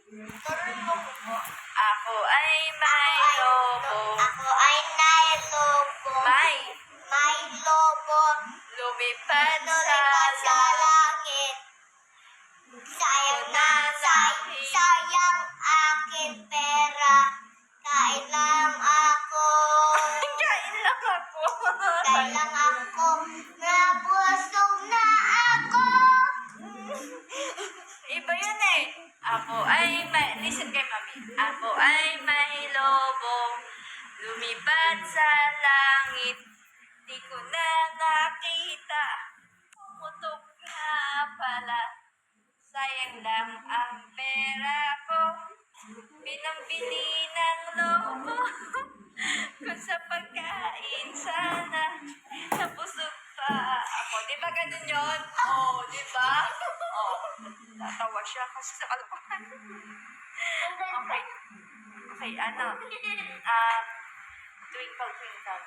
Turuan mo ko po. Ako ay may lobo. Ako ay nailobo. May lobo. Lumipad sa Lumipad sa langit. Sayang akin pera. Kain lang ako. Kain lang ako. Kain lang ako. Nabusog na ako. Iba yun eh. Ako ay may... Listen kay mami. Ako ay may lobo. Lumipad sa langit. Di ko na nakita. Pumutok na pala. Sayang lang ang pera ko. Pinambili ng lobo. Kung sa pagkain sana. Nabusog pa ako. Di ba ganun yun? Oo, di ba? Oo. Tatawa siya kasi sa kalokohan. Okay. Okay, ano? Twinkle, twinkle.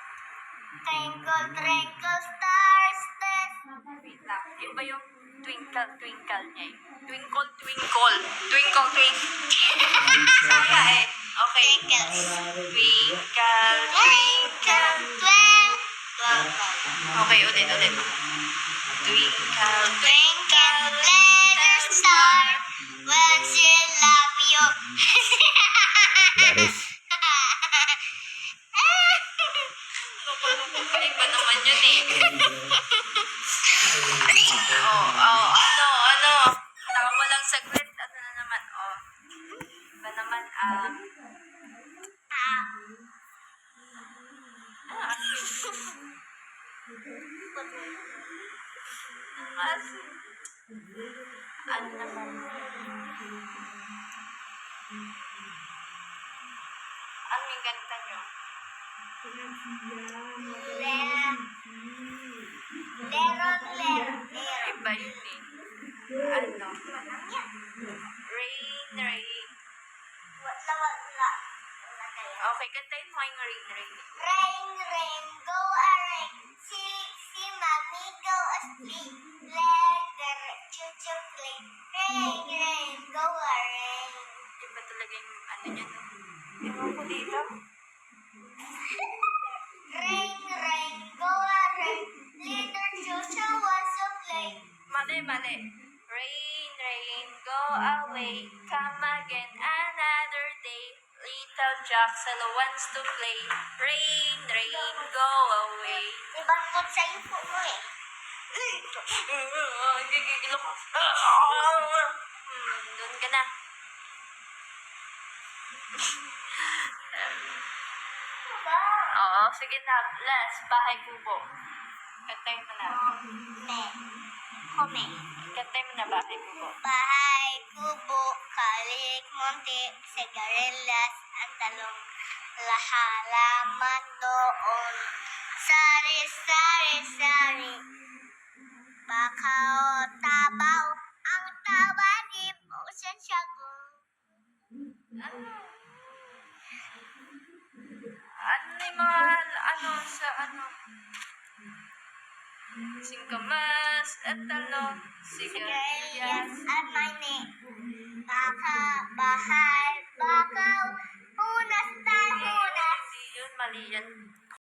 Twinkle, twinkle, stars, stars. Wait lang. Iba yung twinkle, twinkle niya eh. Twinkle, twinkle. Twinkle, twinkle. Saya eh. Okay. Twinkle, twinkle. Okay, ulit. Twinkle, twinkle, Little star, when she love you. Loko-loko pa. Iba naman yun eh. Ano? Tawa lang saglit. Ano na naman, Iba naman, ano naman? Ano yung ganda nyo? Iba yun eh. Ano? Rain. Wala. Okay, kantayin mo yung rain. Rain, go a rain. See mommy go asleep. Let the choo-choo play. Rain, go a rain. Iba talaga yung ano niya. Ewan ko dito. Rain, go a rain. Little choo-choo wants to play. Mali. Rain, go away. Come again another day. Little Jackson wants to play. Rain, go away. Ibangkod sa iyo po mo eh. Gigigilo ko. Doon ka na. Oo, sige na. Last, bahay kubo. Kantay mo na. Kome. Kantay mo na bahay kubo. Bahay, kubo, kalik, monte, sigarillas, ang talong, halaman doon. Sari. Bakaw, tabaw, ang tawanin mo sa siyago. Ano yung mga, sa singkamas at talong, Sigarillas sigarilyas. at mani. Bahay, bakaw, punas. Hindi yun, mali yan.